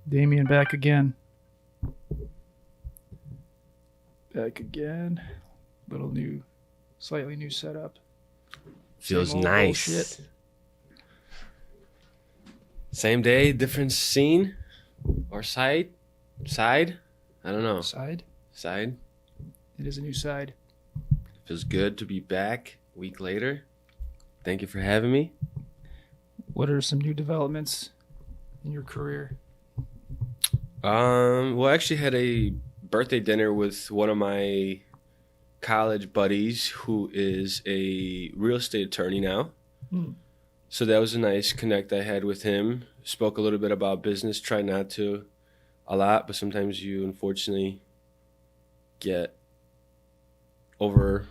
Damian back again. Back again. Slightly new setup. Feels Same old nice. bullshit. Same day, different scene or side. I don't know. Side. Side. It is a new side. Feels good to be back a week later. Thank you for having me. What are some new developments in your career? Well, I actually had a birthday dinner with one of my college buddies who is a real estate attorney now. So that was a nice connect I had with him. Spoke a little bit about business, try not to a lot, but sometimes you unfortunately get overly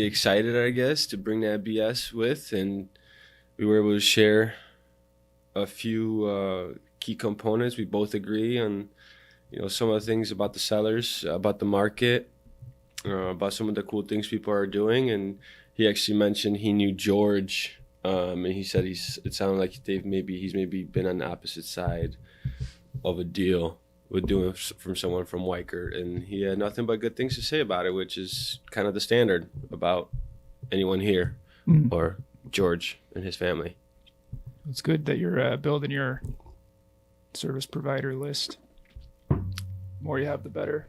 excited, I guess, to bring that BS with, and we were able to share a few key components. We both agree on, some of the things about the sellers, about the market, about some of the cool things people are doing. And he actually mentioned he knew George, and he said it sounded like he's maybe been on the opposite side of a deal with doing from someone from Weichert, and he had nothing but good things to say about it, which is kind of the standard about anyone here or George and his family. It's good that you're building your service provider list. The more you have, the better.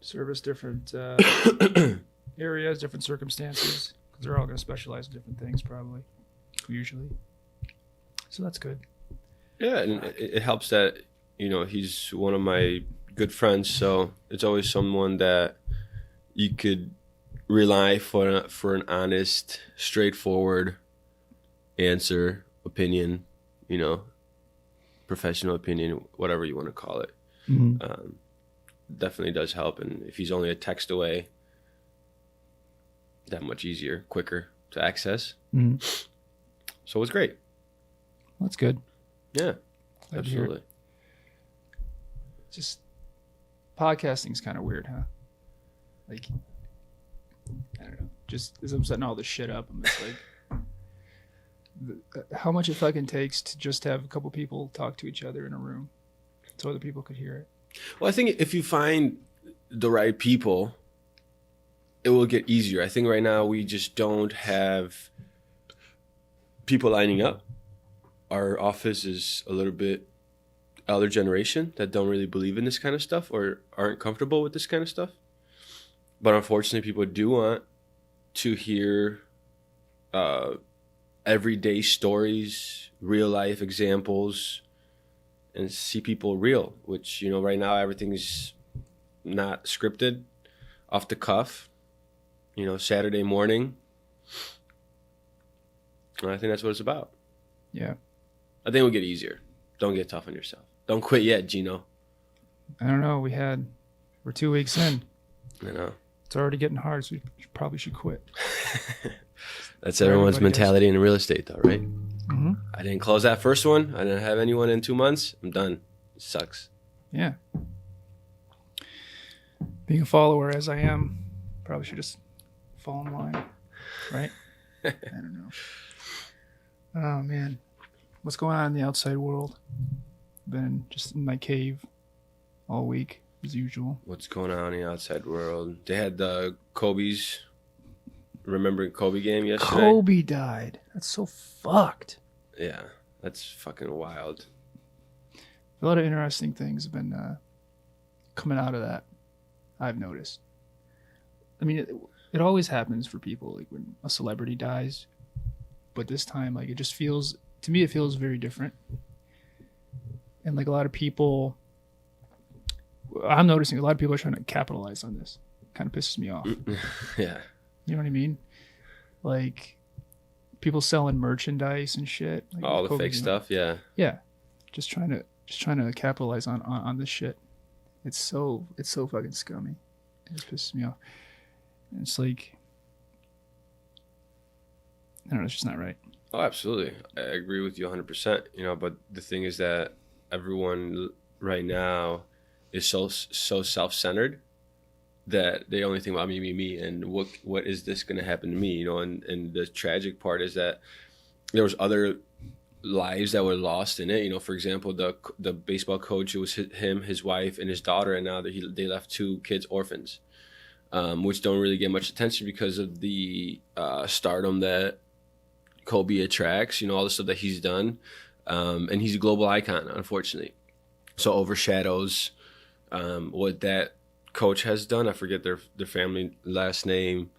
Service different areas, different circumstances, because they're all going to specialize in different things, probably, usually. So that's good. Yeah, and it helps that he's one of my good friends, so it's always someone that you could rely for an honest, straightforward answer, opinion, professional opinion, whatever you want to call it. Definitely does help, and if he's only a text away, that much easier, quicker to access. So it's great. That's good. Yeah, Glad to hear it. absolutely. Just podcasting's kind of weird, huh? Like, I don't know. Just as I'm setting all this shit up, I'm just like, how much it fucking takes to just have a couple people talk to each other in a room so other people could hear it. Well, I think if you find the right people, it will get easier. I think right now we just don't have people lining up. Our office is a little bit elder generation that don't really believe in this kind of stuff or aren't comfortable with this kind of stuff. But unfortunately, people do want to hear everyday stories, real life examples, and see people real, which, right now everything's not scripted, off the cuff, Saturday morning. And I think that's what it's about. Yeah. I think it'll get easier. Don't get tough on yourself. Don't quit yet, Gino. I don't know. We're 2 weeks in. I know. It's already getting hard, so we probably should quit. That's everyone's mentality in real estate, though, right? Mm-hmm. I didn't close that first one. I didn't have anyone in 2 months. I'm done. It sucks. Yeah. Being a follower as I am, probably should just fall in line, right? I don't know. Oh, man. What's going on in the outside world? Been just in my cave all week, as usual. What's going on in the outside world? They had the Kobe's, remembering Kobe game yesterday. Kobe died. That's so fucked. Yeah, that's fucking wild. A lot of interesting things have been coming out of that, I've noticed. I mean, it always happens for people, like when a celebrity dies. But this time, like, it just feels, to me, it feels very different. And like a lot of people, I'm noticing a lot of people are trying to capitalize on this. Kind of pisses me off. Yeah. You know what I mean? Like people selling merchandise and shit. Like all the fake stuff, yeah. Yeah. Just trying to capitalize on this shit. It's so fucking scummy. It just pisses me off. And it's like, I don't know, it's just not right. Oh, absolutely. I agree with you 100%, but the thing is that everyone right now is so self-centered that they only think about me, and what is this going to happen to me, and the tragic part is that there was other lives that were lost in it. You know, for example, the baseball coach, it was him, his wife, and his daughter, and now they left 2 kids orphans, which don't really get much attention because of the stardom that Kobe attracts. You know, all the stuff that he's done, and he's a global icon, unfortunately. So overshadows what that coach has done. I forget their family last name,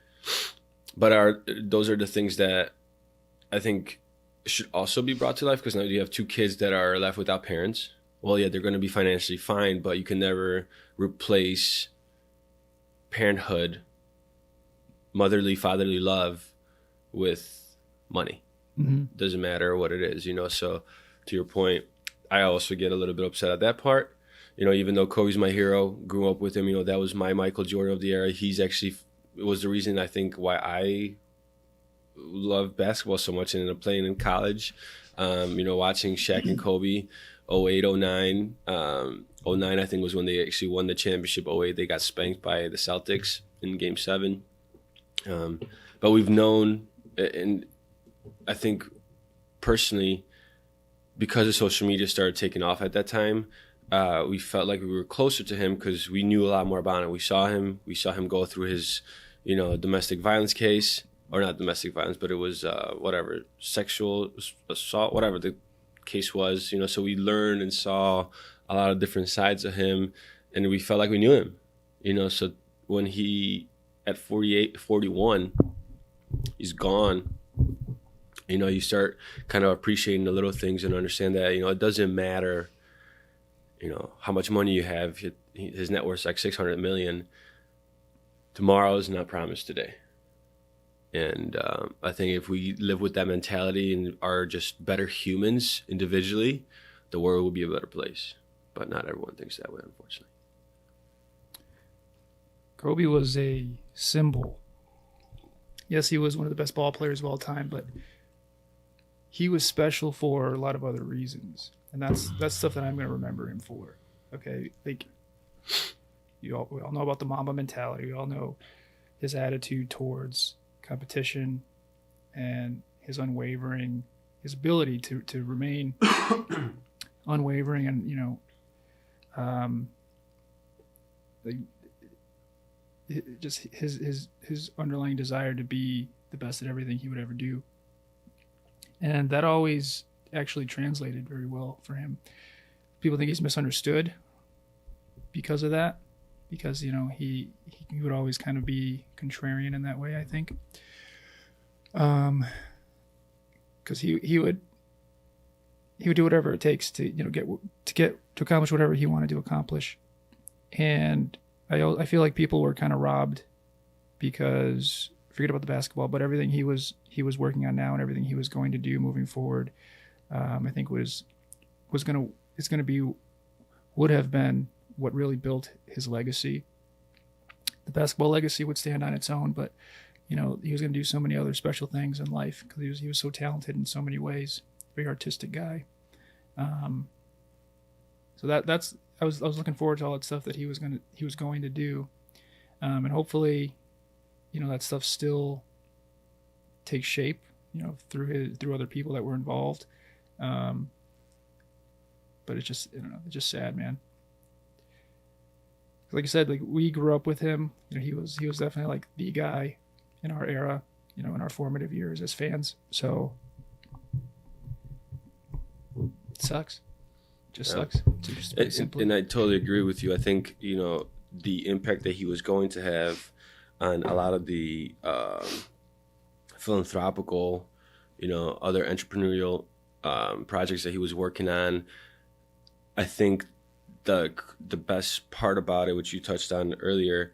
but those are the things that I think should also be brought to life, because now you have 2 kids that are left without parents. Well, yeah, they're going to be financially fine, but you can never replace parenthood, motherly, fatherly love with money. Mm-hmm. Doesn't matter what it is, you know. So to your point, I also get a little bit upset at that part. You know, even though Kobe's my hero, grew up with him, you know, that was my Michael Jordan of the era. He's actually was the reason I think why I love basketball so much and ended up playing in college. You know, watching Shaq and Kobe, 08, 09. 09, I think, was when they actually won the championship. 08, they got spanked by the Celtics in Game 7. But we've known, and I think personally, because of social media started taking off at that time, we felt like we were closer to him because we knew a lot more about him. We saw him go through his, you know, domestic violence case. Or not domestic violence, but it was whatever, sexual assault, whatever the case was, you know. So we learned and saw a lot of different sides of him, and we felt like we knew him, you know. So when he, at 48, 41, he's gone, you know, you start kind of appreciating the little things and understand that, you know, it doesn't matter, you know, how much money you have. His net worth's like $600 million. Tomorrow is not promised today. And I think if we live with that mentality and are just better humans individually, the world will be a better place. But not everyone thinks that way, unfortunately. Kobe was a symbol. Yes, he was one of the best ball players of all time, but he was special for a lot of other reasons. And that's stuff that I'm going to remember him for. Okay, like we all know about the Mamba mentality. We all know his attitude towards competition and his ability to remain unwavering, and, you know, just his underlying desire to be the best at everything he would ever do. And that always actually translated very well for him. People think he's misunderstood because of that, because, you know, he would always kind of be contrarian in that way, I think. Because he would do whatever it takes to, you know, to accomplish whatever he wanted to accomplish. And I feel like people were kind of robbed, because forget about the basketball, but everything he was working on now and everything he was going to do moving forward, I think would have been what really built his legacy. The basketball legacy would stand on its own, but, you know, he was going to do so many other special things in life because he was so talented in so many ways. Very artistic guy. So that's I was looking forward to all that stuff that he was going to do, and hopefully, you know, that stuff still takes shape, you know, through other people that were involved. But it's just, I don't know, it's just sad, man. Like I said, like, we grew up with him. You know, he was definitely like the guy in our era, you know, in our formative years as fans. So it sucks. Just sucks. And I totally agree with you. I think, you know, the impact that he was going to have on a lot of the philanthropical, you know, other entrepreneurial projects that he was working on. I think the best part about it, which you touched on earlier,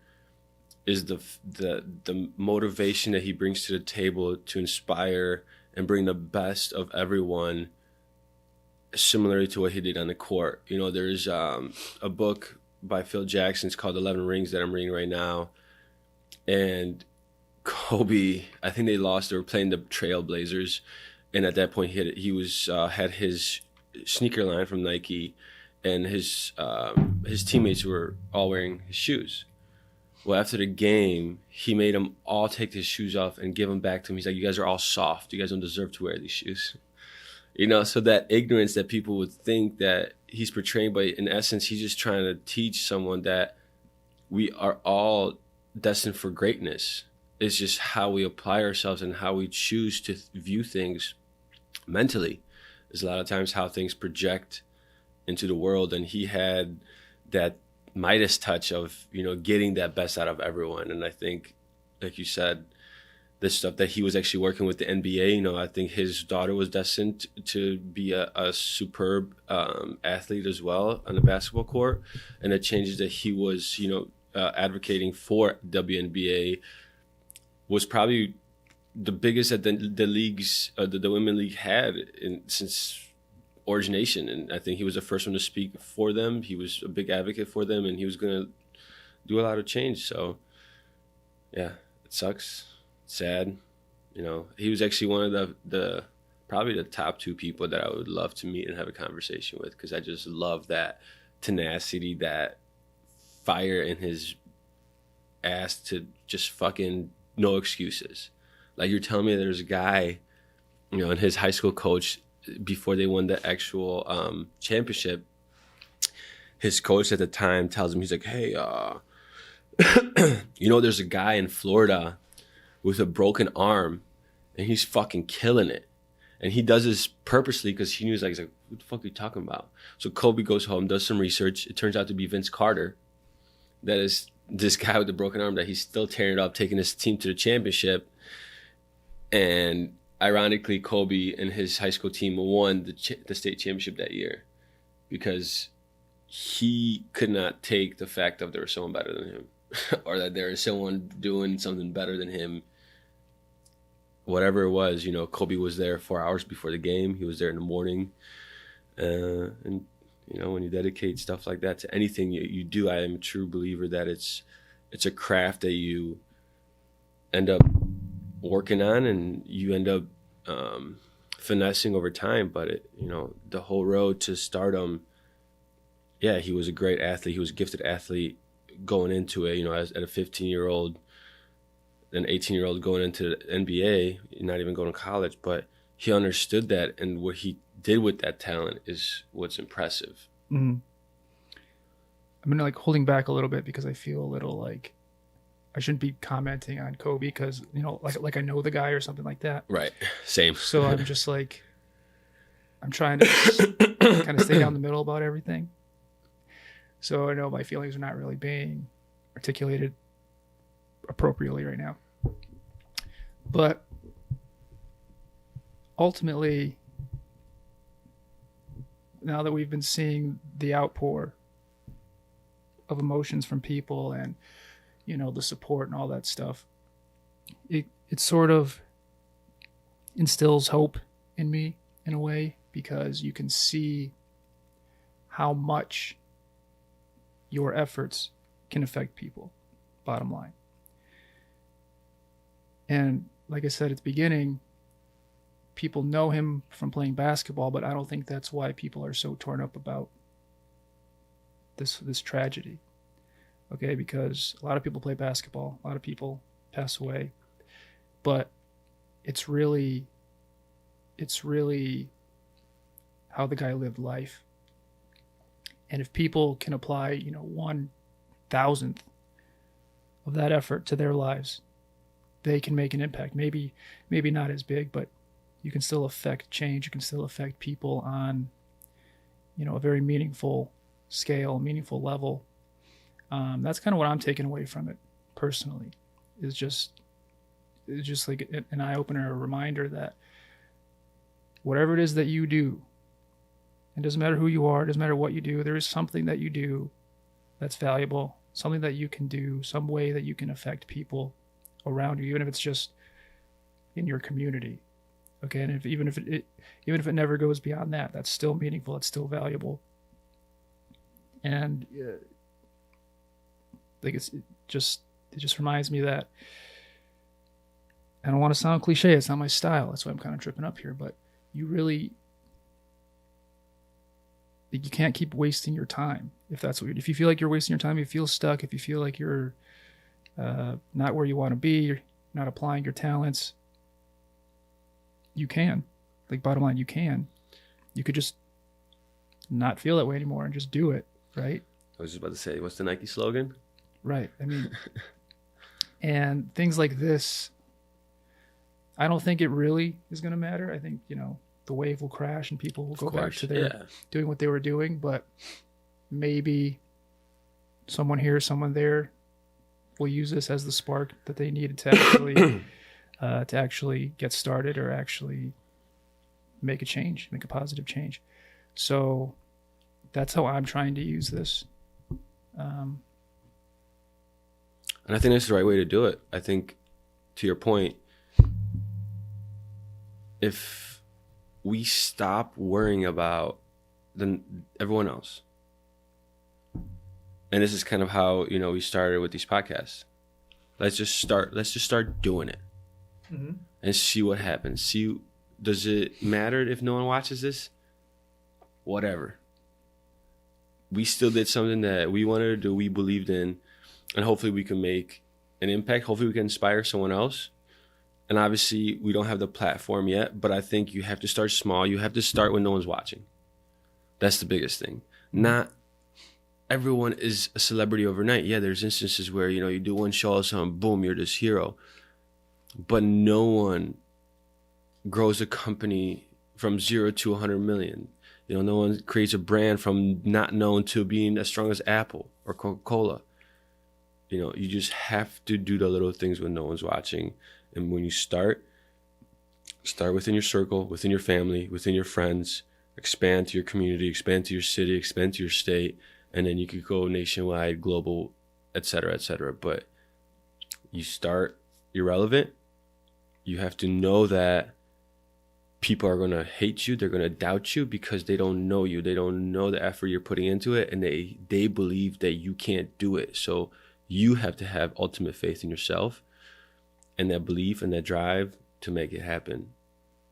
is the motivation that he brings to the table to inspire and bring the best of everyone, similarly to what he did on the court. You know, there's a book by Phil Jackson. It's called 11 Rings that I'm reading right now. And Kobe, I think they lost. They were playing the Trailblazers, and at that point he had his sneaker line from Nike, and his teammates were all wearing his shoes. Well, after the game, he made them all take his shoes off and give them back to him. He's like, "You guys are all soft. You guys don't deserve to wear these shoes." You know, so that ignorance that people would think that he's portraying, but in essence, he's just trying to teach someone that we are all destined for greatness. It's just how we apply ourselves and how we choose to view things mentally is a lot of times how things project into the world. And he had that Midas touch of, you know, getting that best out of everyone. And I think, like you said, the stuff that he was actually working with the NBA, you know, I think his daughter was destined to be a superb athlete as well on the basketball court. And the changes that he was, you know, advocating for WNBA was probably the biggest that the leagues, the women league had since origination. And I think he was the first one to speak for them. He was a big advocate for them, and he was going to do a lot of change. So, yeah, it sucks. Sad. You know, he was actually one of the probably the top 2 people that I would love to meet and have a conversation with, because I just love that tenacity, that fire in his ass to just fucking no excuses. Like, you're telling me there's a guy, you know, and his high school coach, before they won the actual championship, his coach at the time tells him, he's like, hey, you know, there's a guy in Florida with a broken arm, and he's fucking killing it. And he does this purposely because he knew, he's like, what the fuck are you talking about? So Kobe goes home, does some research. It turns out to be Vince Carter. That is this guy with the broken arm that he's still tearing it up, taking his team to the championship. And ironically, Kobe and his high school team won the state championship that year because he could not take the fact that there was someone better than him or that there is someone doing something better than him. Whatever it was, you know, Kobe was there 4 hours before the game. He was there in the morning. And, you know, when you dedicate stuff like that to anything you do, I am a true believer that it's a craft that you end up working on and you end up finessing over time. But, you know, the whole road to stardom, yeah, he was a great athlete. He was a gifted athlete going into it, you know, at a 15-year-old, an 18-year-old going into the NBA, not even going to college, but he understood that, and what he did with that talent is what's impressive. Mm-hmm. I'm gonna like holding back a little bit because I feel a little like I shouldn't be commenting on Kobe because, you know, like I know the guy or something like that. Right. Same. So I'm just like, I'm trying to kind of stay down the middle about everything. So I know my feelings are not really being articulated appropriately right now. But ultimately, now that we've been seeing the outpour of emotions from people and, you know, the support and all that stuff, it sort of instills hope in me in a way, because you can see how much your efforts can affect people, bottom line. And like I said at the beginning, people know him from playing basketball, but I don't think that's why people are so torn up about this tragedy. Okay, because a lot of people play basketball, a lot of people pass away, but it's really how the guy lived life. And if people can apply, you know, 1,000th of that effort to their lives, they can make an impact. Maybe not as big, but you can still affect change. You can still affect people on, you know, a very meaningful scale, meaningful level. That's kind of what I'm taking away from it personally. It's just like an eye-opener, a reminder that whatever it is that you do, it doesn't matter who you are, it doesn't matter what you do, there is something that you do that's valuable, something that you can do, some way that you can affect people around you, even if it's just in your community. Okay, and even if it never goes beyond that, that's still meaningful, it's still valuable. And like it just reminds me that, I don't want to sound cliche, it's not my style, that's why I'm kind of tripping up here, but you can't keep wasting your time if you feel like you're wasting your time, if you feel stuck, if you feel like you're not where you want to be, you're not applying your talents, you can. Like, bottom line, you can. You could just not feel that way anymore and just do it, right? I was just about to say, what's the Nike slogan? Right. I mean, and things like this, I don't think it really is going to matter. I think, the wave will crash and people will go back to their doing what they were doing, but maybe someone here, someone there will use this as the spark that they needed to actually get started or actually make a positive change. So that's how I'm trying to use this. And I think that's the right way to do it. I think, to your point, if we stop worrying about everyone else, and this is kind of how, we started with these podcasts. Let's just start doing it, and see what happens. Does it matter if no one watches this? Whatever. We still did something that we wanted to do, we believed in, and hopefully we can make an impact. Hopefully we can inspire someone else. And obviously we don't have the platform yet, but I think you have to start small. You have to start when no one's watching. That's the biggest thing. Not everyone is a celebrity overnight. Yeah, there's instances where, you do one show or something, boom, you're this hero. But no one grows a company from 0 to 100 million. No one creates a brand from not known to being as strong as Apple or Coca-Cola. You just have to do the little things when no one's watching. And when you start within your circle, within your family, within your friends, expand to your community, expand to your city, expand to your state, and then you could go nationwide, global, et cetera, et cetera. But you're relevant. You have to know that people are going to hate you. They're going to doubt you because they don't know you. They don't know the effort you're putting into it, and they believe that you can't do it. So you have to have ultimate faith in yourself and that belief and that drive to make it happen.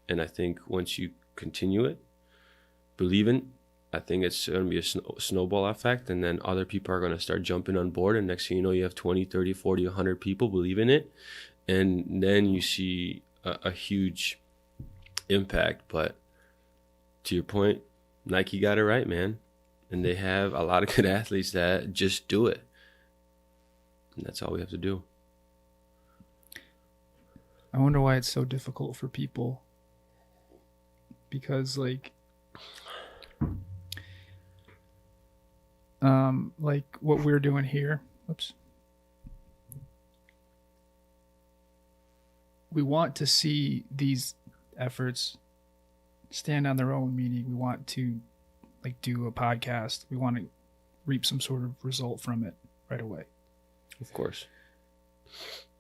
And I think once you continue it, believing, I think it's going to be a snowball effect, and then other people are going to start jumping on board, and next thing you know, you have 20, 30, 40, 100 people believe in it, and then you see a huge impact. But to your point, Nike got it right, man, and they have a lot of good athletes that just do it, and that's all we have to do. I wonder why it's so difficult for people, because like what we're doing here, we want to see these efforts stand on their own, meaning we want to do a podcast. We want to reap some sort of result from it right away. Of course.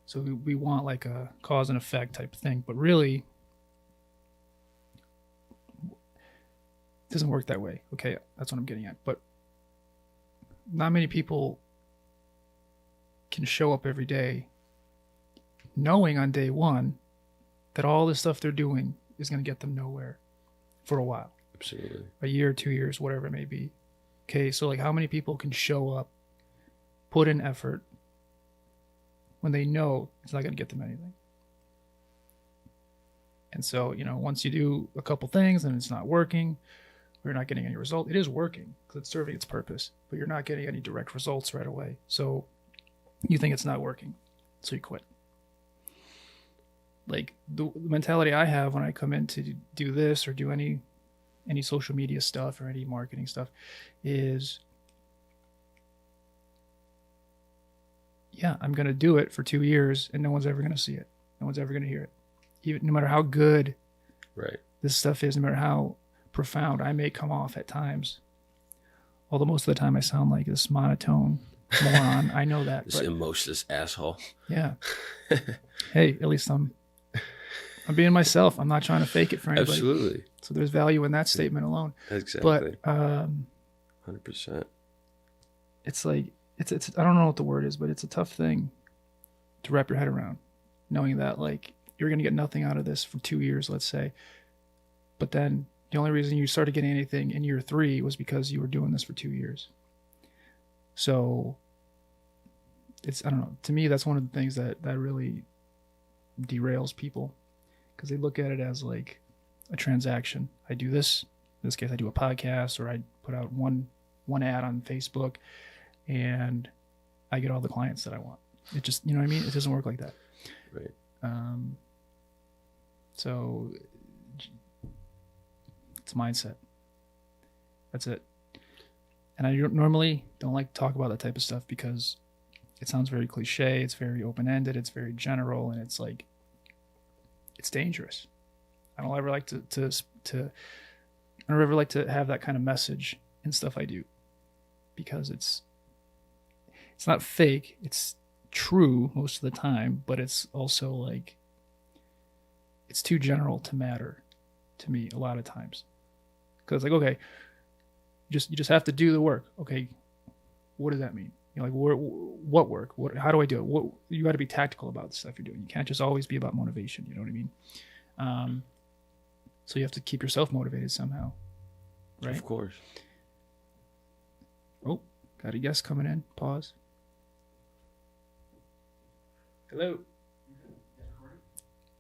So we want like a cause and effect type of thing, but really it doesn't work that way. Okay, that's what I'm getting at. But not many people can show up every day knowing on day one that all the stuff they're doing is going to get them nowhere for a while. Absolutely. A year, 2 years, whatever it may be. Okay, so how many people can show up, put in effort, when they know it's not going to get them anything? And so, once you do a couple things and it's not working, or you're not getting any result, it is working because it's serving its purpose, but you're not getting any direct results right away. So you think it's not working, so you quit. Like the mentality I have when I come in to do this or do any social media stuff or any marketing stuff is, yeah, I'm going to do it for 2 years and no one's ever going to see it. No one's ever going to hear it. Even no matter how good this stuff is, no matter how profound I may come off at times. Although most of the time I sound like this monotone moron. I know that. This emotionless asshole. Yeah. Hey, at least I'm being myself. I'm not trying to fake it for anybody. Absolutely. So there's value in that statement alone. Exactly. But 100%. It's like it's I don't know what the word is, but it's a tough thing to wrap your head around, knowing that you're going to get nothing out of this for 2 years, let's say. But then the only reason you started getting anything in year 3 was because you were doing this for 2 years. So I don't know. To me, that's one of the things that really derails people, because they look at it as like a transaction. I do this, this case, I do a podcast, or I put out one ad on Facebook, and I get all the clients that I want. It just, you know what I mean? It doesn't work like that. Right. So it's mindset. That's it. And I normally don't like to talk about that type of stuff because it sounds very cliche. It's very open-ended. It's very general, and it's like, it's dangerous. I don't ever like to I don't ever like to have that kind of message in stuff I do, because it's not fake. It's true most of the time, but it's also like, it's too general to matter to me a lot of times. Because like, okay, you just have to do the work. Okay, what does that mean? You know, like, what work? How do I do it? You got to be tactical about the stuff you're doing. You can't just always be about motivation. You know what I mean? So you have to keep yourself motivated somehow, right? Of course. Oh, got a guest coming in. Pause. Hello.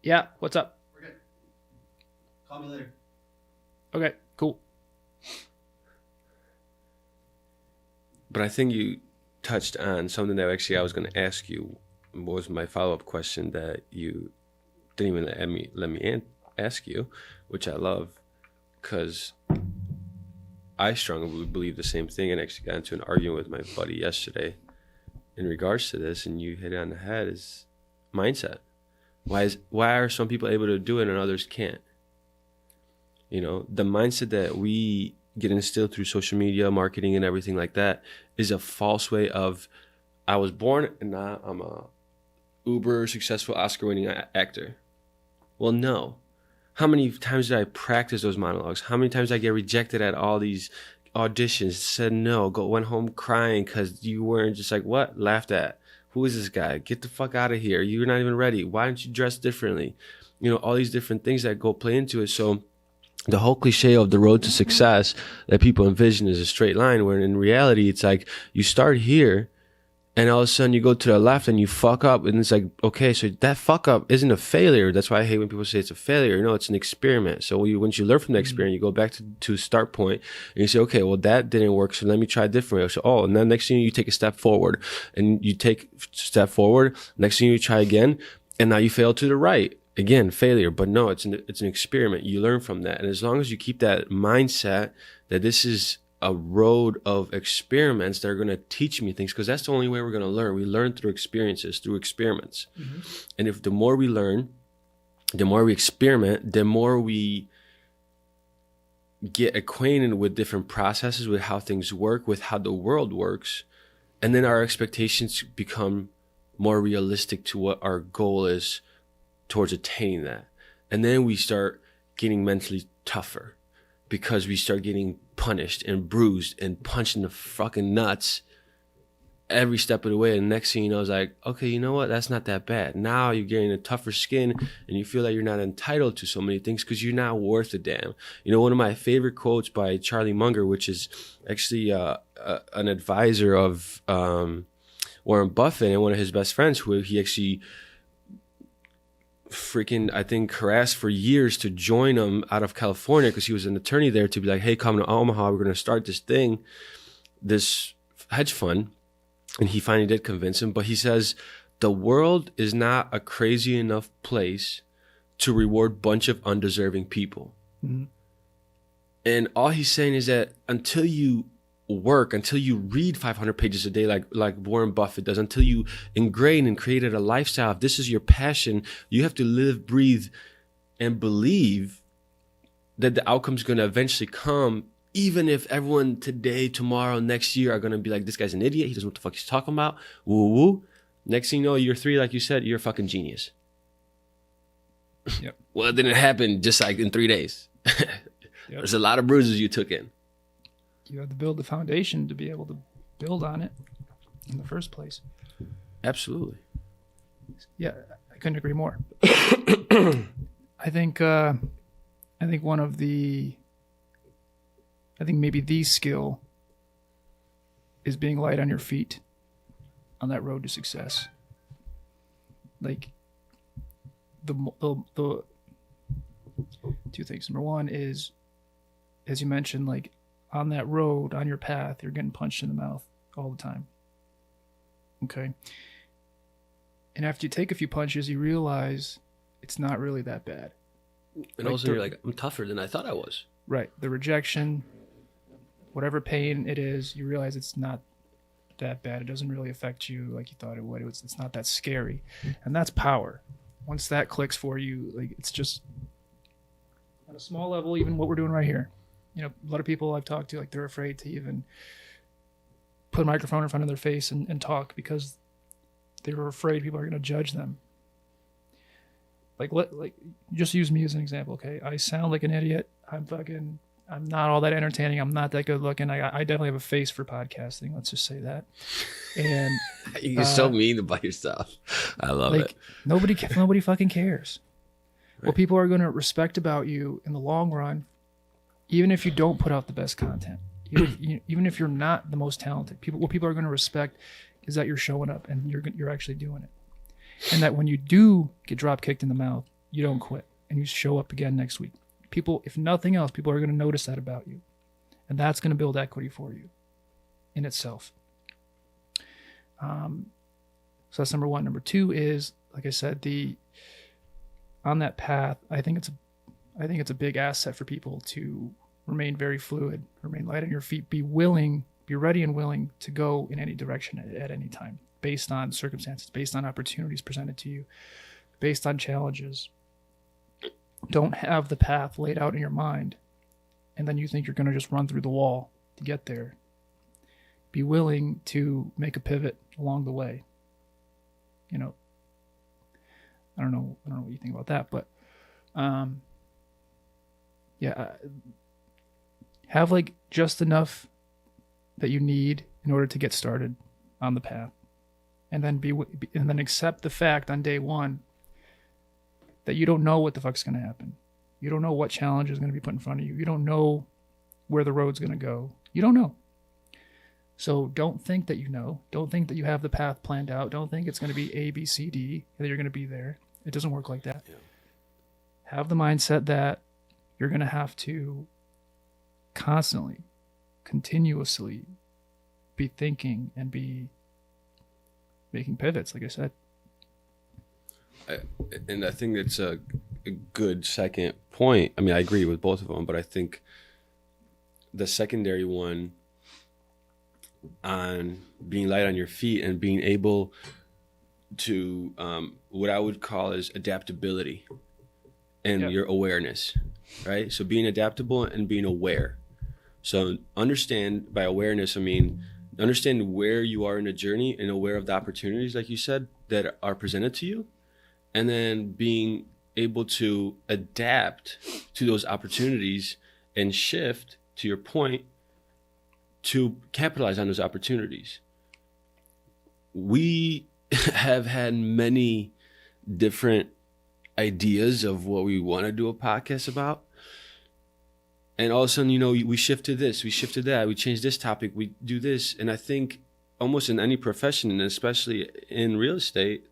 Yeah, what's up? We're good. Call me later. Okay, cool. But I think you touched on something that actually I was going to ask you. What was my follow-up question that you didn't even let me ask you, which I love, because I strongly believe the same thing, and actually got into an argument with my buddy yesterday in regards to this, and you hit it on the head, is mindset. Why are some people able to do it and others can't? You know, the mindset that we get instilled through social media, marketing, and everything like that is a false way of, I was born and now I'm a uber successful Oscar-winning actor. Well, no. How many times did I practice those monologues? How many times did I get rejected at all these auditions? Said no, went home crying because you weren't, just like, what? Laughed at. Who is this guy? Get the fuck out of here. You're not even ready. Why don't you dress differently? You know, all these different things that go play into it. So the whole cliche of the road to success that people envision is a straight line, where in reality, it's like you start here and all of a sudden you go to the left and you fuck up, and it's like, okay, so that fuck up isn't a failure. That's why I hate when people say it's a failure. No, it's an experiment. So once you learn from the experiment, you go back to start point and you say, okay, well, that didn't work, so let me try a different way. So, and then next thing you take a step forward, and you take a step forward. Next thing you try again, and now you fail to the right. Again, failure. But no, it's an experiment. You learn from that. And as long as you keep that mindset that this is a road of experiments that are going to teach me things, because that's the only way we're going to learn. We learn through experiences, through experiments. Mm-hmm. And if the more we learn, the more we experiment, the more we get acquainted with different processes, with how things work, with how the world works. And then our expectations become more realistic to what our goal is towards attaining that. And then we start getting mentally tougher, because we start getting punished and bruised and punched in the fucking nuts every step of the way. And next thing you know, it's like, okay, you know what? That's not that bad. Now you're getting a tougher skin, and you feel like you're not entitled to so many things because you're not worth a damn. You know, one of my favorite quotes by Charlie Munger, which is actually an advisor of Warren Buffett and one of his best friends, who he actually freaking, I think, harassed for years to join him out of California, because he was an attorney there, to be like, hey, come to Omaha, we're going to start this thing, this hedge fund. And he finally did convince him. But he says, the world is not a crazy enough place to reward a bunch of undeserving people. Mm-hmm. And all he's saying is that until you work, until you read 500 pages a day like Warren Buffett does, until you ingrain and created a lifestyle, if this is your passion, you have to live, breathe, and believe that the outcome's going to eventually come, even if everyone today, tomorrow, next year are going to be like, this guy's an idiot, he doesn't know what the fuck he's talking about, woo woo. Next thing you know, year 3, like you said, you're a fucking genius. Yep. Well, it didn't happen just like in 3 days. Yep. There's a lot of bruises you took in. You have to build the foundation to be able to build on it in the first place. Absolutely. Yeah, I couldn't agree more. I think maybe the skill is being light on your feet on that road to success. Like the two things. Number one is as you mentioned, like on that road, on your path, you're getting punched in the mouth all the time. Okay. And after you take a few punches, you realize it's not really that bad. And also you're like, I'm tougher than I thought I was. Right. The rejection, whatever pain it is, you realize it's not that bad. It doesn't really affect you like you thought it would. It's not that scary. And that's power. Once that clicks for you, like it's just on a small level, even what we're doing right here. You know, a lot of people I've talked to, like they're afraid to even put a microphone in front of their face and talk because they were afraid people are going to judge them. Like just use me as an example, okay? I sound like an idiot. I'm not all that entertaining. I'm not that good looking. I definitely have a face for podcasting. Let's just say that. And you're so mean about yourself. I love it. Nobody fucking cares. Right. What people are going to respect about you in the long run, even if you don't put out the best content, even if you're not the most talented, what people are going to respect is that you're showing up and you're actually doing it. And that when you do get drop kicked in the mouth, you don't quit and you show up again next week. People, if nothing else, people are going to notice that about you. And that's going to build equity for you in itself. So that's number one. Number two is, like I said, on that path, I think it's a big asset for people to remain very fluid, remain light on your feet, be ready and willing to go in any direction at any time, based on circumstances, based on opportunities presented to you, based on challenges. Don't have the path laid out in your mind, and then you think you're going to just run through the wall to get there. Be willing to make a pivot along the way. You know, I don't know what you think about that, but have like just enough that you need in order to get started on the path. And then accept the fact on day one that you don't know what the fuck's going to happen. You don't know what challenge is going to be put in front of you. You don't know where the road's going to go. You don't know. So don't think that you know. Don't think that you have the path planned out. Don't think it's going to be A, B, C, D, and that you're going to be there. It doesn't work like that. Yeah. Have the mindset that you're going to have to constantly, continuously be thinking and be making pivots, like I said. And I think it's a good second point. I mean, I agree with both of them, but I think the secondary one on being light on your feet and being able to what I would call is adaptability and your awareness, right? So being adaptable and being aware. So understand, by awareness, I mean understand where you are in a journey and aware of the opportunities, like you said, that are presented to you, and then being able to adapt to those opportunities and shift, to your point, to capitalize on those opportunities. We have had many different ideas of what we want to do a podcast about. And all of a sudden, you know, we shift to this, we shift to that, we change this topic, we do this. And I think almost in any profession, and especially in real estate,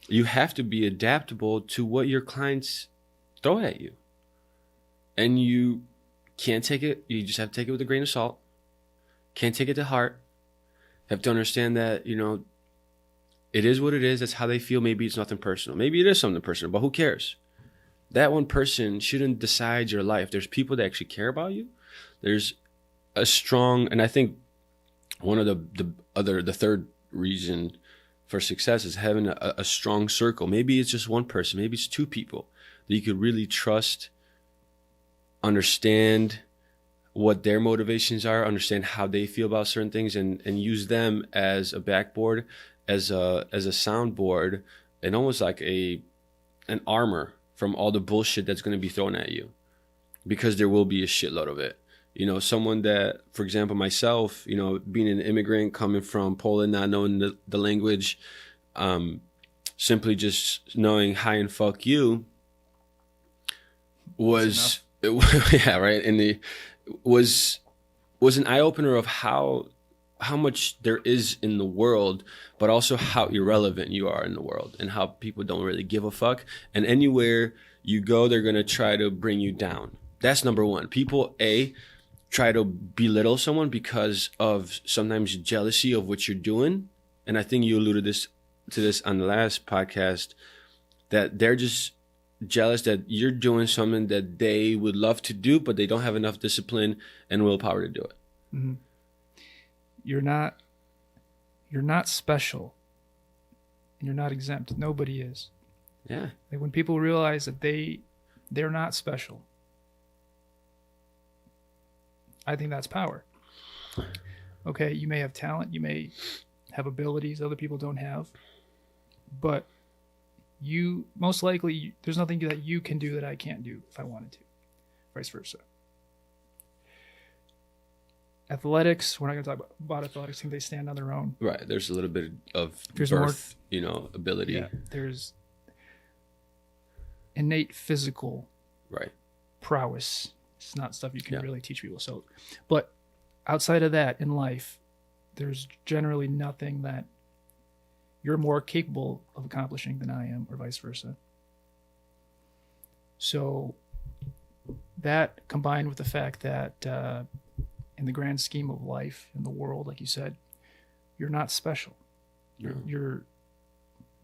you have to be adaptable to what your clients throw at you. And you can't take it, you just have to take it with a grain of salt. Can't take it to heart. Have to understand that, you know, it is what it is. That's how they feel. Maybe it's nothing personal. Maybe it is something personal, but who cares? That one person shouldn't decide your life. There's people that actually care about you. There's a strong, and I think one of the third reason for success is having a strong circle. Maybe it's just one person. Maybe it's two people that you could really trust, understand what their motivations are, understand how they feel about certain things, and use them as a backboard, as a soundboard, and almost like an armor from all the bullshit that's going to be thrown at you, because there will be a shitload of it. You know, someone that, for example, myself, you know, being an immigrant coming from Poland, not knowing the language, simply just knowing hi and fuck you was, yeah, right. And was an eye opener of how much there is in the world, but also how irrelevant you are in the world, and how people don't really give a fuck. And anywhere you go, they're going to try to bring you down. That's number one. People, try to belittle someone because of sometimes jealousy of what you're doing. And I think you alluded to this on the last podcast, that they're just jealous that you're doing something that they would love to do, but they don't have enough discipline and willpower to do it. Mm-hmm. You're not special. And you're not exempt. Nobody is. Yeah. Like when people realize that they're not special, I think that's power. Okay, you may have talent, you may have abilities other people don't have, but you most likely there's nothing that you can do that I can't do if I wanted to, vice versa. Athletics, we're not going to talk about athletics. I think they stand on their own. Right. There's a little bit of There's birth, ability. Yeah, there's innate physical prowess. It's not stuff you can really teach people. So, but outside of that in life, there's generally nothing that you're more capable of accomplishing than I am, or vice versa. So that combined with the fact that in the grand scheme of life, in the world, like you said, you're not special. You're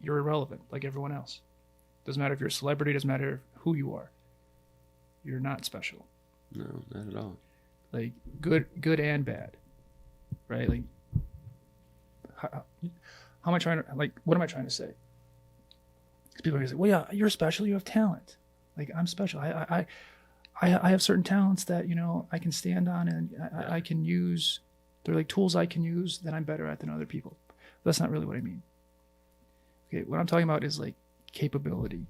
irrelevant like everyone else. Doesn't matter if you're a celebrity, doesn't matter who you are. You're not special. No, not at all. Like good and bad, right? Like how am I trying to, like, what am I trying to say? People are gonna say, well, yeah, you're special, you have talent. Like, I'm special. I have certain talents that, I can stand on and I can use. They're like tools I can use that I'm better at than other people. That's not really what I mean. Okay, what I'm talking about is like capability.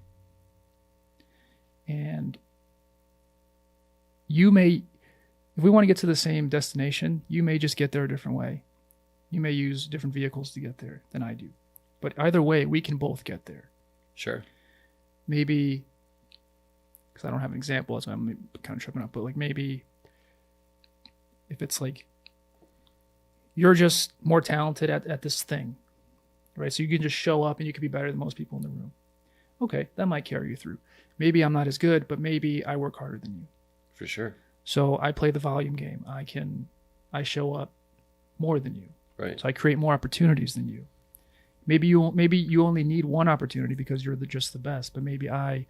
And you may, if we want to get to the same destination, you may just get there a different way. You may use different vehicles to get there than I do. But either way, we can both get there. Sure. Maybe, because I don't have an example, that's why I'm kind of tripping up, but like maybe if it's like you're just more talented at this thing, right? So you can just show up and you can be better than most people in the room. Okay, that might carry you through. Maybe I'm not as good, but maybe I work harder than you. For sure. So I play the volume game. I show up more than you. Right. So I create more opportunities than you. Maybe you only need one opportunity because you're just the best, but maybe I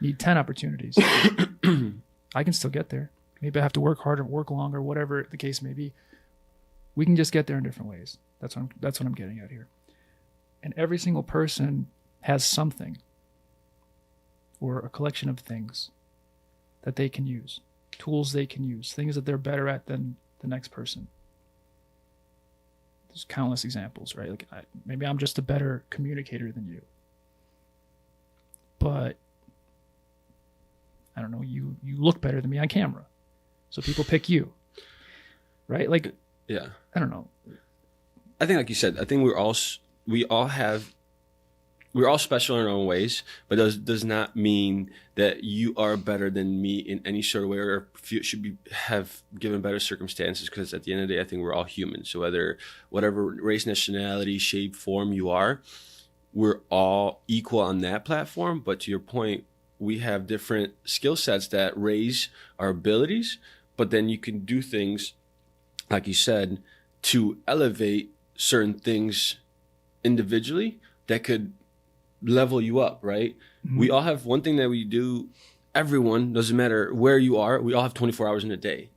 need 10 opportunities. I can still get there. Maybe I have to work harder, work longer, whatever the case may be. We can just get there in different ways. That's what I'm getting at here. And every single person has something or a collection of things that they can use, tools they can use, things that they're better at than the next person. There's countless examples, right? Like maybe I'm just a better communicator than you. But I don't know, you look better than me on camera. So people pick you. Right? Like, yeah. I don't know. I think, like you said, I think we're all special in our own ways, but does not mean that you are better than me in any sort of way or should have given better circumstances, because at the end of the day, I think we're all human. So whatever race, nationality, shape, form you are, we're all equal on that platform. But to your point, we have different skill sets that raise our abilities, but then you can do things, like you said, to elevate certain things individually that could level you up, right? Mm-hmm. We all have one thing that we do. Everyone, doesn't matter where you are, we all have 24 hours in a day.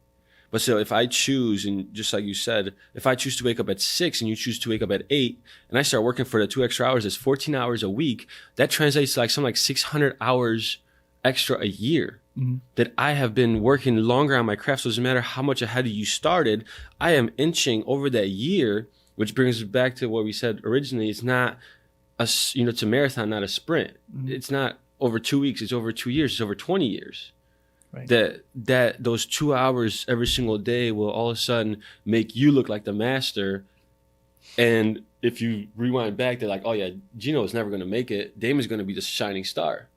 But so if I choose, and just like you said, if I choose to wake up at 6 and you choose to wake up at 8, and I start working for the 2 extra hours, that's 14 hours a week. That translates to like something like 600 hours extra a year. Mm-hmm. That I have been working longer on my craft. So it doesn't matter how much ahead of you started, I am inching over that year, which brings us back to what we said originally. It's not it's a marathon, not a sprint. Mm-hmm. It's not over 2 weeks. It's over 2 years. It's over 20 years. Right. That those 2 hours every single day will all of a sudden make you look like the master. And if you rewind back, they're like, oh yeah, Gino is never going to make it. Damian's going to be the shining star.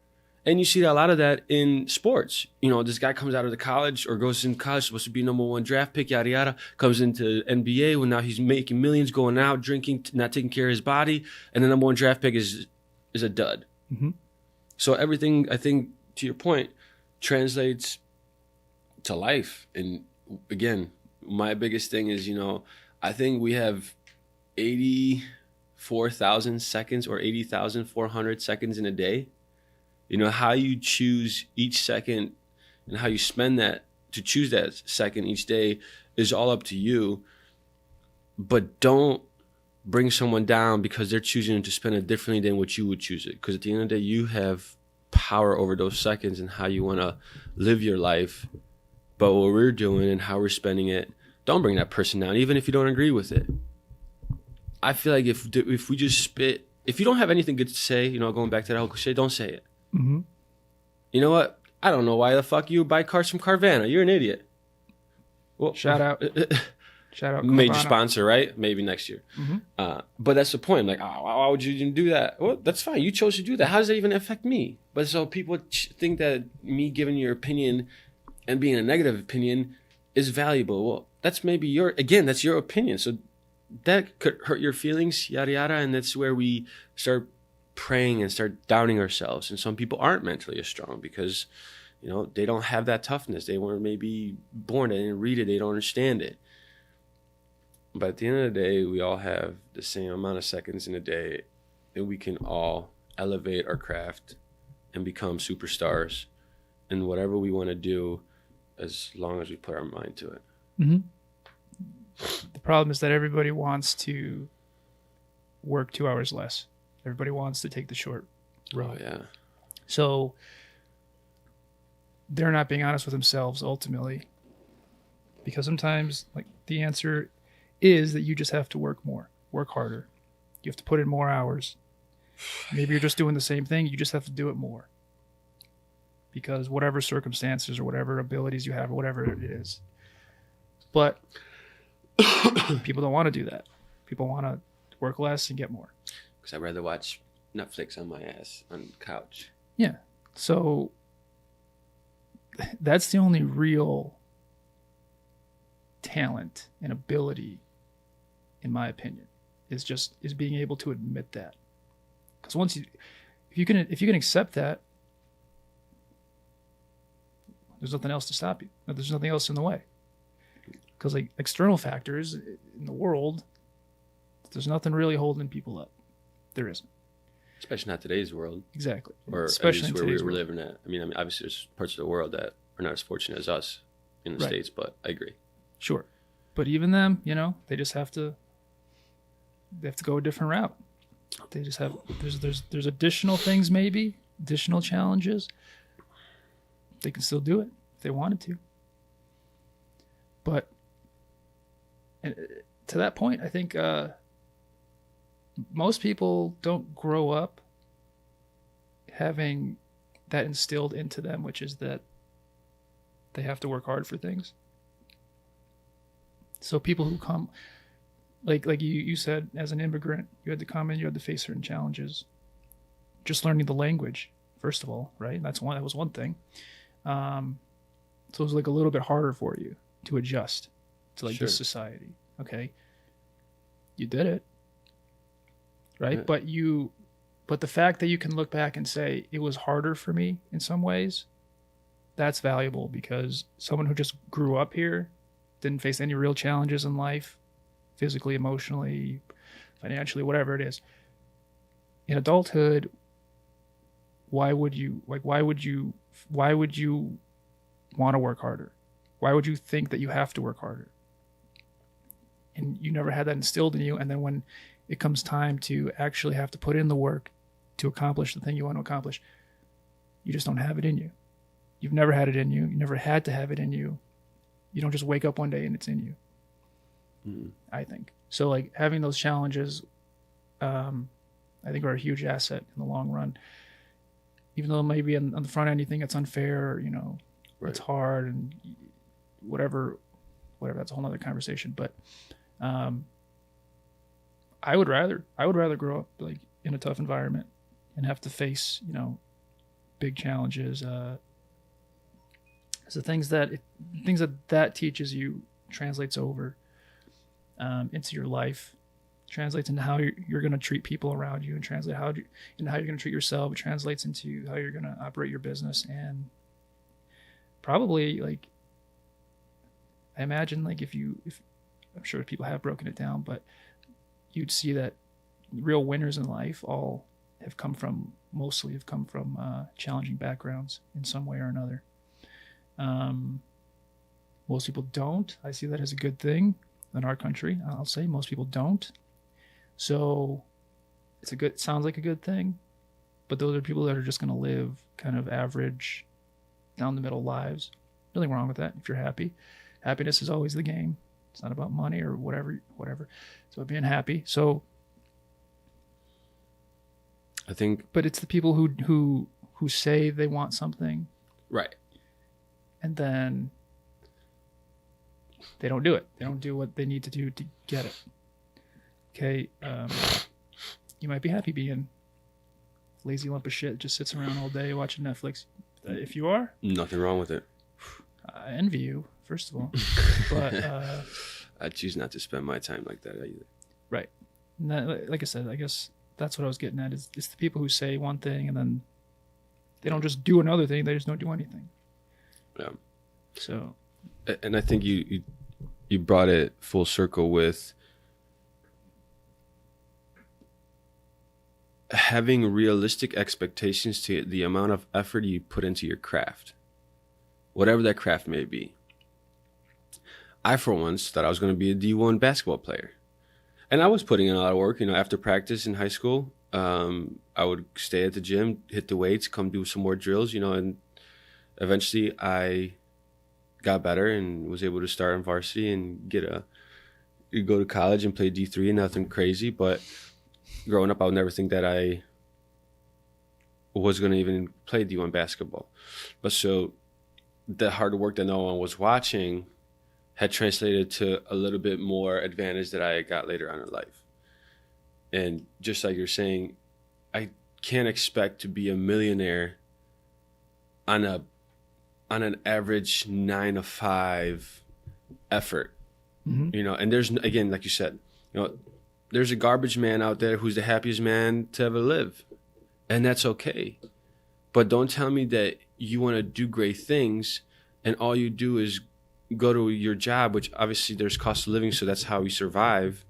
And you see a lot of that in sports. This guy comes out of the college or goes in college, supposed to be number 1 draft pick, yada, yada, comes into NBA when now he's making millions, going out, drinking, not taking care of his body. And the number 1 draft pick is a dud. Mm-hmm. So everything, I think, to your point, translates to life. And again, my biggest thing is, I think we have 84,000 seconds or 80,400 seconds in a day. How you choose each second and how you spend that to choose that second each day is all up to you. But don't bring someone down because they're choosing to spend it differently than what you would choose it. Because at the end of the day, you have power over those seconds and how you want to live your life. But what we're doing and how we're spending it, don't bring that person down, even if you don't agree with it. I feel like if we just spit, if you don't have anything good to say, going back to that whole cliche, don't say it. Mm-hmm. You know what? I don't know why the fuck you buy cars from Carvana. You're an idiot. Well, Shout out. Shout out. Major Carvana. sponsor, right? Maybe next year. Mm-hmm. But that's the point. Like, why would you even do that? Well, that's fine. You chose to do that. How does that even affect me? But so people think that me giving your opinion and being a negative opinion is valuable. Well, that's maybe that's your opinion. So that could hurt your feelings, yada, yada. And that's where we start praying and start doubting ourselves. And some people aren't mentally as strong because, they don't have that toughness. They weren't maybe born. They didn't read it. They don't understand it. But at the end of the day, we all have the same amount of seconds in a day, and we can all elevate our craft and become superstars in whatever we want to do, as long as we put our mind to it. Mm-hmm. The problem is that everybody wants to work 2 hours less. Everybody wants to take the short road. Oh, yeah. So they're not being honest with themselves ultimately, because sometimes the answer is that you just have to work more, work harder. You have to put in more hours. Maybe you're just doing the same thing. You just have to do it more. Because whatever circumstances or whatever abilities you have or whatever it is. But people don't want to do that. People want to work less and get more. Because I'd rather watch Netflix on my ass on the couch. Yeah. So that's the only real talent and ability, in my opinion, is being able to admit that. Because if you can accept that, there's nothing else to stop you. There's nothing else in the way. Because external factors in the world, there's nothing really holding people up. There isn't. Especially not today's world. Exactly. Or especially at least in where today's we're world. living at. I mean, obviously there's parts of the world that are not as fortunate as us in the Right. States, but I agree. Sure. But even them, they just have to go a different route. They just have there's additional things, maybe additional challenges. They can still do it if they wanted to. But to that point, I think most people don't grow up having that instilled into them, which is that they have to work hard for things. So people who come, like you said, as an immigrant, you had to come in, you had to face certain challenges. Just learning the language, first of all, right? That was one thing. So it was a little bit harder for you to adjust to Sure. this society. Okay. You did it. Right? Yeah. But the fact that you can look back and say it was harder for me in some ways, that's valuable, because someone who just grew up here, didn't face any real challenges in life, physically, emotionally, financially, whatever it is. In adulthood, why would you want to work harder? Why would you think that you have to work harder? And you never had that instilled in you. And then when it comes time to actually have to put in the work to accomplish the thing you want to accomplish, you just don't have it in you. You've never had it in you. You never had to have it in you. You don't just wake up one day and it's in you. Mm. I think. So having those challenges, I think are a huge asset in the long run. Even though maybe on the front end you think it's unfair, or, Right. it's hard and whatever, that's a whole other conversation. But I would rather grow up in a tough environment and have to face, big challenges. So things that teaches you translates over into your life, translates into how you're going to treat people around you, and translate into how you're going to treat yourself. It translates into how you're going to operate your business, and probably I imagine like if I'm sure people have broken it down, but you'd see that real winners in life mostly have come from challenging backgrounds in some way or another. Most people don't. I see that as a good thing in our country. I'll say most people don't. So sounds like a good thing, but those are people that are just going to live kind of average, down the middle lives. Nothing wrong with that if you're happy. Happiness is always the game. It's not about money or whatever. It's about being happy. So I think, but it's the people who say they want something, right, and then they don't do it. They don't do what they need to do to get it. Okay, you might be happy being a lazy lump of shit that just sits around all day watching Netflix. If you are, nothing wrong with it. I envy you, first of all. But I choose not to spend my time like that either. Right. And that, like I said, I guess that's what I was getting at. Is it's the people who say one thing and then they don't just do another thing. They just don't do anything. Yeah. So. And I think you brought it full circle with having realistic expectations to the amount of effort you put into your craft, whatever that craft may be. I, for once, thought I was going to be a D1 basketball player. And I was putting in a lot of work, after practice in high school. I would stay at the gym, hit the weights, come do some more drills, and eventually I got better and was able to start in varsity and go to college and play D3 and nothing crazy. But growing up, I would never think that I was going to even play D1 basketball. But so the hard work that no one was watching had translated to a little bit more advantage that I got later on in life. And just like you're saying, I can't expect to be a millionaire on an average 9 to 5 effort. Mm-hmm. And there's, again, like you said, there's a garbage man out there who's the happiest man to ever live. And that's okay. But don't tell me that you want to do great things and all you do is go to your job, which obviously there's cost of living, so that's how we survive.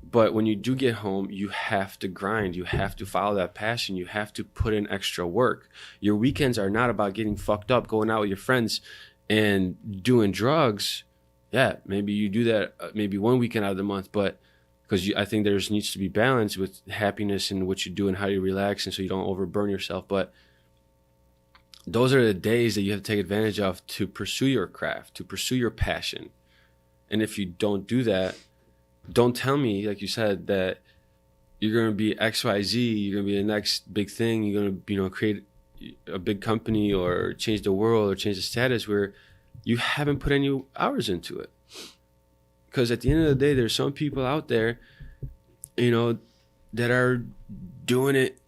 But when you do get home, you have to grind. You have to follow that passion. You have to put in extra work. Your weekends are not about getting fucked up, going out with your friends and doing drugs. Yeah, maybe you do that maybe one weekend out of the month, but because I think there needs to be balance with happiness and what you do and how you relax, and so you don't overburn yourself. But those are the days that you have to take advantage of to pursue your craft, to pursue your passion. And if you don't do that, don't tell me, like you said, that you're going to be XYZ, you're going to be the next big thing, you're going to, create a big company or change the world or change the status where you haven't put any hours into it. Because at the end of the day, there's some people out there, that are doing it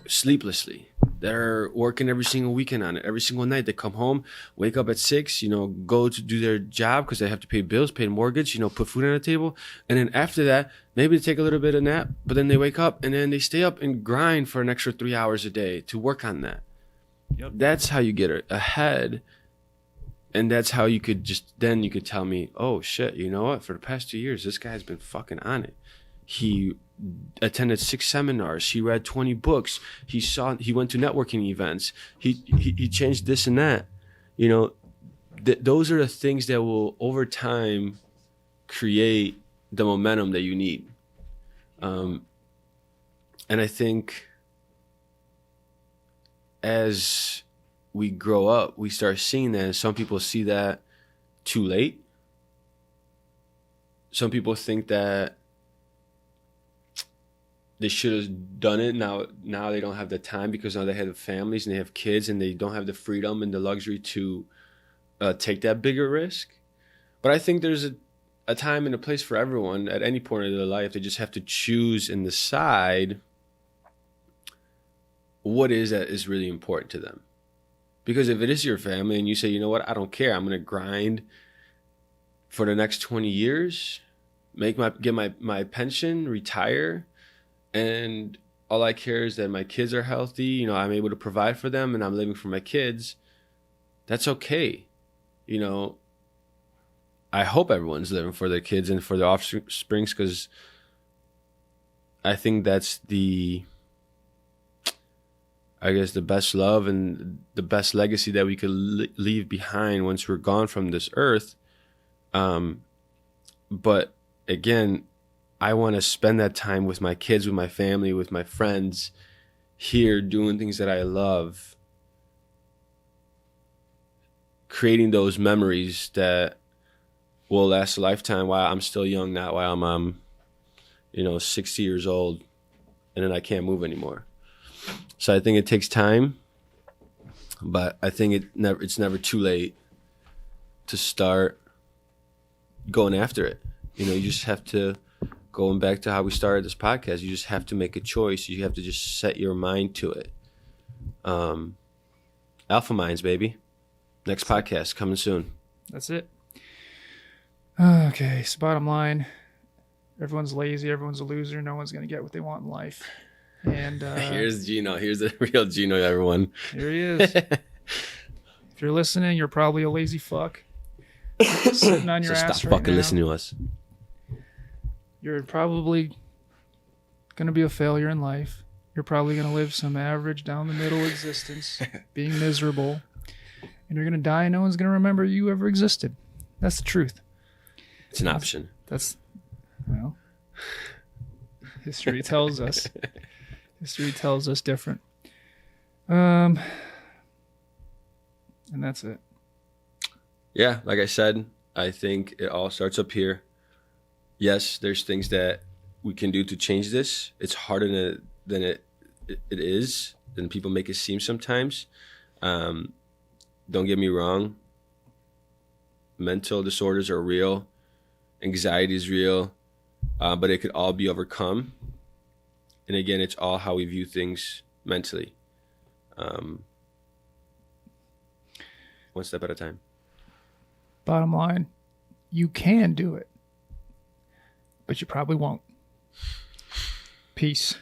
sleeplessly, that are working every single weekend on it, every single night. They come home, wake up at 6, go to do their job because they have to pay bills, pay the mortgage, put food on the table. And then after that, maybe they take a little bit of nap, but then they wake up and then they stay up and grind for an extra 3 hours a day to work on that. Yep. That's how you get ahead. And that's how you could then you could tell me, oh shit, you know what? For the past 2 years, this guy's been fucking on it. He attended 6 seminars. He read 20 books. He went to networking events. He changed this and that. Those are the things that will over time create the momentum that you need. And I think as we grow up, we start seeing that, and some people see that too late. Some people think that they should have done it. Now they don't have the time because now they have families and they have kids and they don't have the freedom and the luxury to take that bigger risk. But I think there's a time and a place for everyone at any point of their life. They just have to choose and decide what is that is really important to them. Because if it is your family and you say, you know what, I don't care, I'm going to grind for the next 20 years, get my pension, retire, and all I care is that my kids are healthy, I'm able to provide for them and I'm living for my kids, that's okay. I hope everyone's living for their kids and for their offsprings, because I think that's the best love and the best legacy that we could leave behind once we're gone from this earth. But again, I want to spend that time with my kids, with my family, with my friends here, doing things that I love, creating those memories that will last a lifetime while I'm still young, not while I'm 60 years old and then I can't move anymore. So I think it takes time, but I think it's never too late to start going after it. You just have to, going back to how we started this podcast, you just have to make a choice. You have to just set your mind to it. Alpha Minds, baby. Next podcast coming soon. That's it. Okay, so bottom line, everyone's lazy, everyone's a loser, no one's going to get what they want in life. And here's Gino. Here's the real Gino, everyone. Here he is. If you're listening, you're probably a lazy fuck. Sitting on your So ass stop right fucking now. listening to us. You're probably going to be a failure in life. You're probably going to live some average down the middle existence, being miserable. And you're going to die and no one's going to remember you ever existed. That's the truth. It's an option. Well, history tells us. History tells us different. And that's it. Yeah, like I said, I think it all starts up here. Yes, there's things that we can do to change this. It's harder than it is, than people make it seem sometimes. Don't get me wrong. Mental disorders are real. Anxiety is real. But it could all be overcome. And again, it's all how we view things mentally. One step at a time. Bottom line, you can do it, but you probably won't. Peace.